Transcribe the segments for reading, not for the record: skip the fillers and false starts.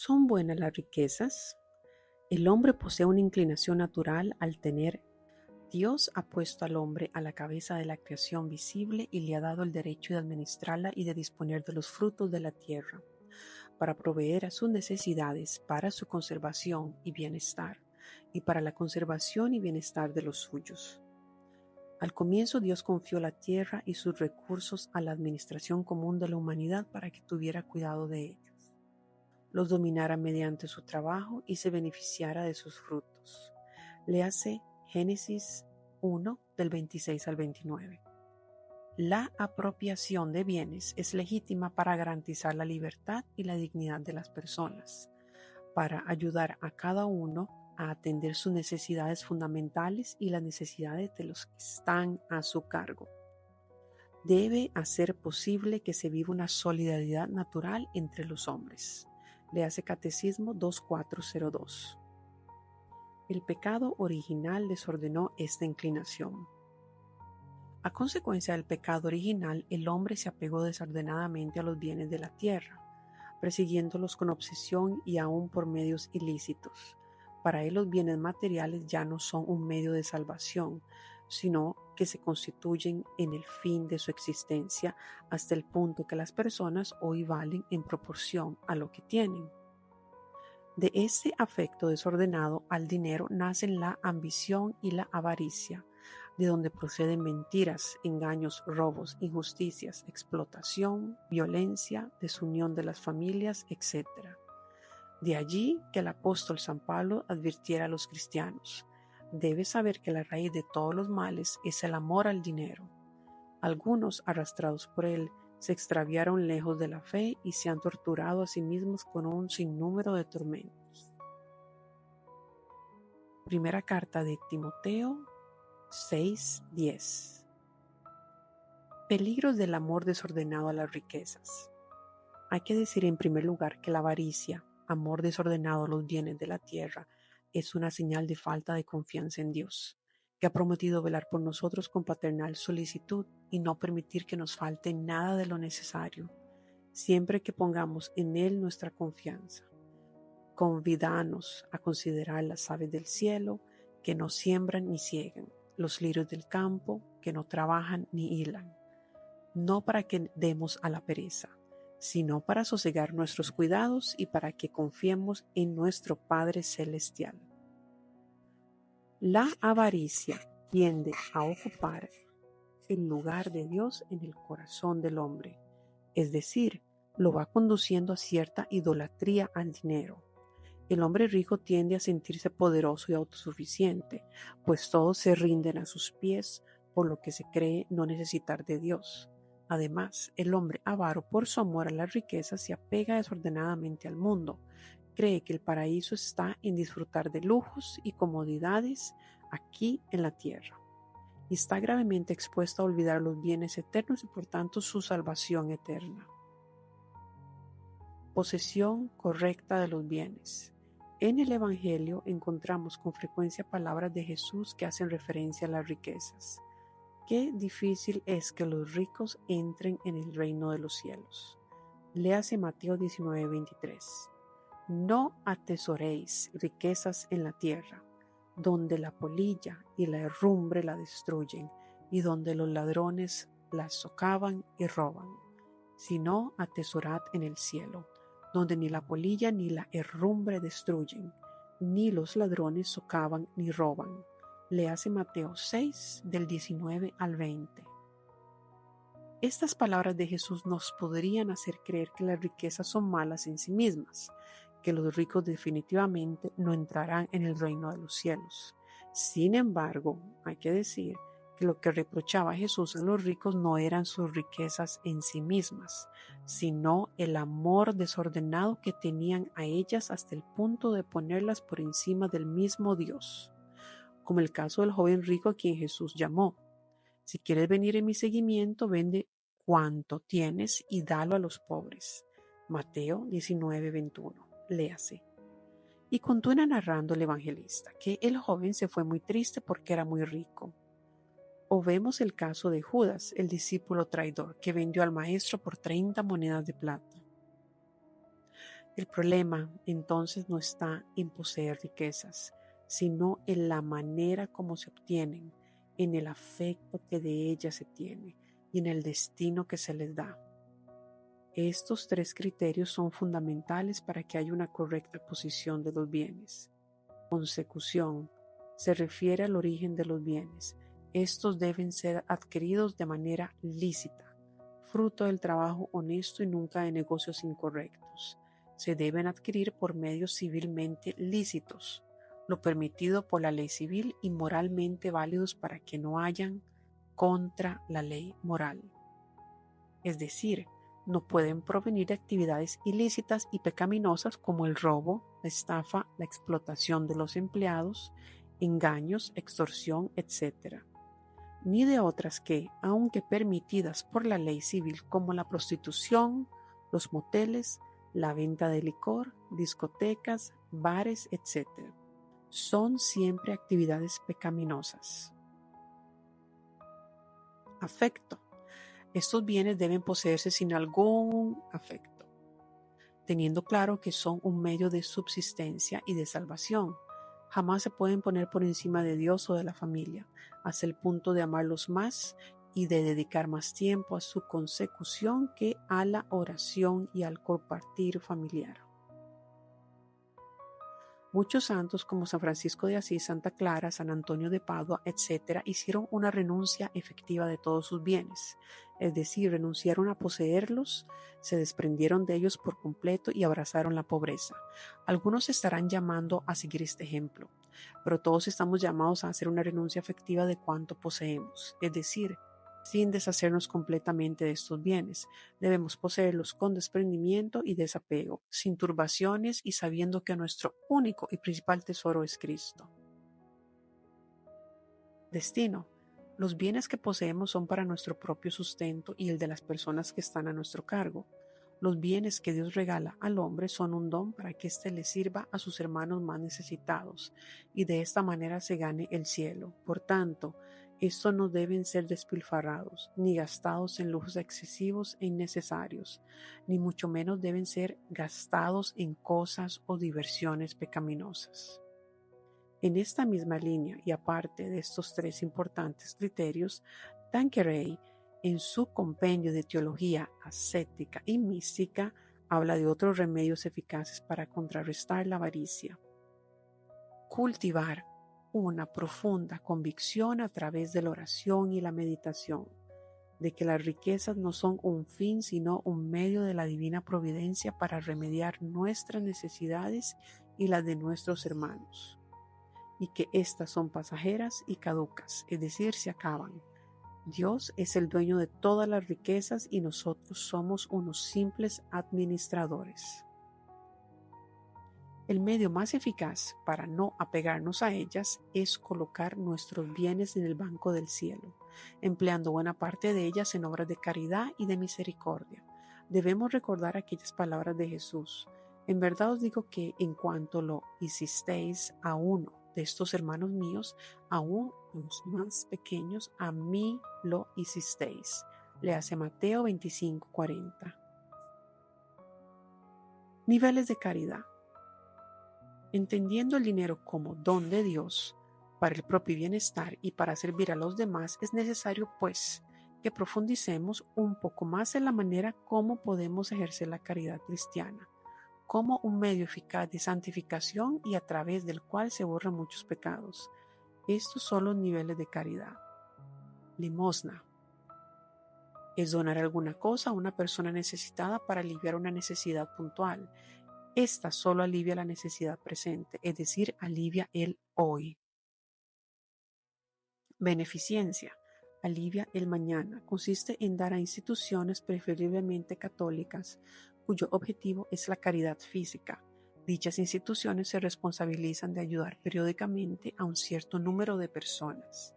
¿Son buenas las riquezas? El hombre posee una inclinación natural al tener. Dios ha puesto al hombre a la cabeza de la creación visible y le ha dado el derecho de administrarla y de disponer de los frutos de la tierra, para proveer a sus necesidades, para su conservación y bienestar, y para la conservación y bienestar de los suyos. Al comienzo Dios confió la tierra y sus recursos a la administración común de la humanidad para que tuviera cuidado de ellos, los dominara mediante su trabajo y se beneficiara de sus frutos. Léase Génesis 1 del 26 al 29. La apropiación de bienes es legítima para garantizar la libertad y la dignidad de las personas, para ayudar a cada uno a atender sus necesidades fundamentales y las necesidades de los que están a su cargo. Debe hacer posible que se viva una solidaridad natural entre los hombres. Léase Catecismo 2402. El pecado original desordenó esta inclinación. A consecuencia del pecado original, el hombre se apegó desordenadamente a los bienes de la tierra, persiguiéndolos con obsesión y aún por medios ilícitos. Para él los bienes materiales ya no son un medio de salvación, sino que se constituyen en el fin de su existencia, hasta el punto que las personas hoy valen en proporción a lo que tienen. De este afecto desordenado al dinero nacen la ambición y la avaricia, de donde proceden mentiras, engaños, robos, injusticias, explotación, violencia, desunión de las familias, etc. De allí que el apóstol San Pablo advirtiera a los cristianos: debes saber que la raíz de todos los males es el amor al dinero. Algunos, arrastrados por él, se extraviaron lejos de la fe y se han torturado a sí mismos con un sinnúmero de tormentos. Primera carta de Timoteo 6:10. Peligros del amor desordenado a las riquezas. Hay que decir en primer lugar que la avaricia, amor desordenado a los bienes de la tierra, es una señal de falta de confianza en Dios, que ha prometido velar por nosotros con paternal solicitud y no permitir que nos falte nada de lo necesario, siempre que pongamos en Él nuestra confianza. Convídanos a considerar las aves del cielo, que no siembran ni ciegan, los lirios del campo, que no trabajan ni hilan, no para que demos a la pereza, sino para sosegar nuestros cuidados y para que confiemos en nuestro Padre Celestial. La avaricia tiende a ocupar el lugar de Dios en el corazón del hombre, es decir, lo va conduciendo a cierta idolatría al dinero. El hombre rico tiende a sentirse poderoso y autosuficiente, pues todos se rinden a sus pies, por lo que se cree no necesitar de Dios. Además, el hombre avaro, por su amor a las riquezas, se apega desordenadamente al mundo. Cree que el paraíso está en disfrutar de lujos y comodidades aquí en la tierra, y está gravemente expuesto a olvidar los bienes eternos y por tanto su salvación eterna. Posesión correcta de los bienes. En el Evangelio encontramos con frecuencia palabras de Jesús que hacen referencia a las riquezas. Qué difícil es que los ricos entren en el reino de los cielos. Léase Mateo 19:23. No atesoréis riquezas en la tierra, donde la polilla y la herrumbre la destruyen, y donde los ladrones las socavan y roban, sino atesorad en el cielo, donde ni la polilla ni la herrumbre destruyen, ni los ladrones socavan ni roban. Léase Mateo 6 del 19 al 20. Estas palabras de Jesús nos podrían hacer creer que las riquezas son malas en sí mismas, que los ricos definitivamente no entrarán en el reino de los cielos. Sin embargo, hay que decir que lo que reprochaba Jesús a los ricos no eran sus riquezas en sí mismas, sino el amor desordenado que tenían a ellas hasta el punto de ponerlas por encima del mismo Dios, como el caso del joven rico a quien Jesús llamó: si quieres venir en mi seguimiento, vende cuanto tienes y dalo a los pobres. Mateo 19:21. Léase. Y continúa narrando el evangelista que el joven se fue muy triste porque era muy rico. O vemos el caso de Judas, el discípulo traidor, que vendió al maestro por 30 monedas de plata. El problema entonces no está en poseer riquezas, sino en la manera como se obtienen, en el afecto que de ellas se tiene y en el destino que se les da. Estos tres criterios son fundamentales para que haya una correcta posición de los bienes. Consecución se refiere al origen de los bienes. Estos deben ser adquiridos de manera lícita, fruto del trabajo honesto y nunca de negocios incorrectos. Se deben adquirir por medios civilmente lícitos, lo permitido por la ley civil y moralmente válidos para que no hayan contra la ley moral. Es decir, no pueden provenir de actividades ilícitas y pecaminosas como el robo, la estafa, la explotación de los empleados, engaños, extorsión, etc., ni de otras que, aunque permitidas por la ley civil como la prostitución, los moteles, la venta de licor, discotecas, bares, etc., son siempre actividades pecaminosas. Afecto. Estos bienes deben poseerse sin algún afecto, teniendo claro que son un medio de subsistencia y de salvación. Jamás se pueden poner por encima de Dios o de la familia, hasta el punto de amarlos más y de dedicar más tiempo a su consecución que a la oración y al compartir familiar. Muchos santos como San Francisco de Asís, Santa Clara, San Antonio de Padua, etc., hicieron una renuncia efectiva de todos sus bienes, es decir, renunciaron a poseerlos, se desprendieron de ellos por completo y abrazaron la pobreza. Algunos estarán llamando a seguir este ejemplo, pero todos estamos llamados a hacer una renuncia efectiva de cuanto poseemos, es decir, sin deshacernos completamente de estos bienes. Debemos poseerlos con desprendimiento y desapego, sin turbaciones y sabiendo que nuestro único y principal tesoro es Cristo. Destino. Los bienes que poseemos son para nuestro propio sustento y el de las personas que están a nuestro cargo. Los bienes que Dios regala al hombre son un don para que éste le sirva a sus hermanos más necesitados y de esta manera se gane el cielo. Por tanto, estos no deben ser despilfarrados, ni gastados en lujos excesivos e innecesarios, ni mucho menos deben ser gastados en cosas o diversiones pecaminosas. En esta misma línea y aparte de estos tres importantes criterios, Tanqueray, en su compendio de teología ascética y mística, habla de otros remedios eficaces para contrarrestar la avaricia. Cultivar una profunda convicción a través de la oración y la meditación, de que las riquezas no son un fin sino un medio de la divina providencia para remediar nuestras necesidades y las de nuestros hermanos, y que éstas son pasajeras y caducas, es decir, se acaban. Dios es el dueño de todas las riquezas y nosotros somos unos simples administradores. El medio más eficaz para no apegarnos a ellas es colocar nuestros bienes en el banco del cielo, empleando buena parte de ellas en obras de caridad y de misericordia. Debemos recordar aquellas palabras de Jesús. En verdad os digo que en cuanto lo hicisteis a uno de estos hermanos míos, aún los más pequeños, a mí lo hicisteis. Léase Mateo 25:40. Niveles de caridad. Entendiendo el dinero como don de Dios para el propio bienestar y para servir a los demás, es necesario, pues, que profundicemos un poco más en la manera como podemos ejercer la caridad cristiana, como un medio eficaz de santificación y a través del cual se borran muchos pecados. Estos son los niveles de caridad. Limosna. Es donar alguna cosa a una persona necesitada para aliviar una necesidad puntual. Esta solo alivia la necesidad presente, es decir, alivia el hoy. Beneficencia. Alivia el mañana. Consiste en dar a instituciones preferiblemente católicas, cuyo objetivo es la caridad física. Dichas instituciones se responsabilizan de ayudar periódicamente a un cierto número de personas.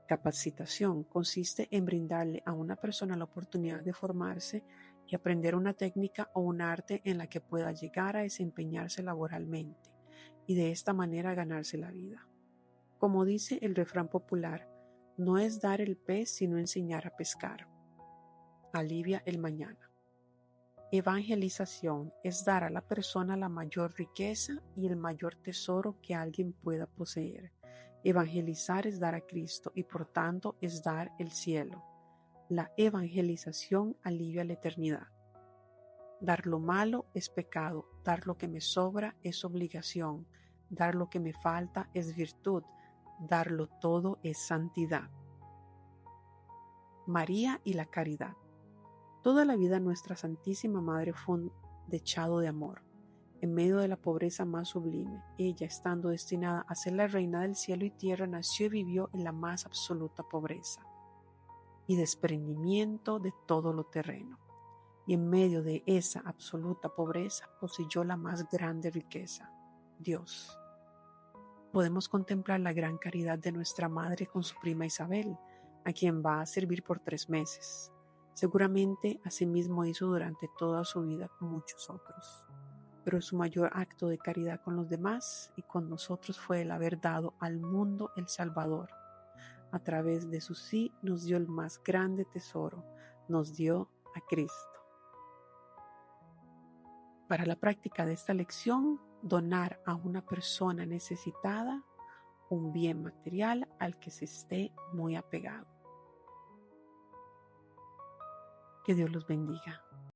Capacitación. Consiste en brindarle a una persona la oportunidad de formarse y aprender una técnica o un arte en la que pueda llegar a desempeñarse laboralmente y de esta manera ganarse la vida. Como dice el refrán popular, no es dar el pez sino enseñar a pescar. Alivia el mañana. Evangelización es dar a la persona la mayor riqueza y el mayor tesoro que alguien pueda poseer. Evangelizar es dar a Cristo y por tanto es dar el cielo. La evangelización alivia la eternidad. Dar lo malo es pecado, dar lo que me sobra es obligación, dar lo que me falta es virtud, darlo todo es santidad. María y la caridad. Toda la vida nuestra Santísima Madre fue un dechado de amor. En medio de la pobreza más sublime, ella, estando destinada a ser la reina del cielo y tierra, nació y vivió en la más absoluta pobreza y desprendimiento de todo lo terreno. Y en medio de esa absoluta pobreza poseyó la más grande riqueza, Dios. Podemos contemplar la gran caridad de nuestra Madre con su prima Isabel, a quien va a servir por 3 meses. Seguramente asimismo hizo durante toda su vida con muchos otros. Pero su mayor acto de caridad con los demás y con nosotros fue el haber dado al mundo el Salvador. A través de su sí nos dio el más grande tesoro, nos dio a Cristo. Para la práctica de esta lección, donar a una persona necesitada un bien material al que se esté muy apegado. Que Dios los bendiga.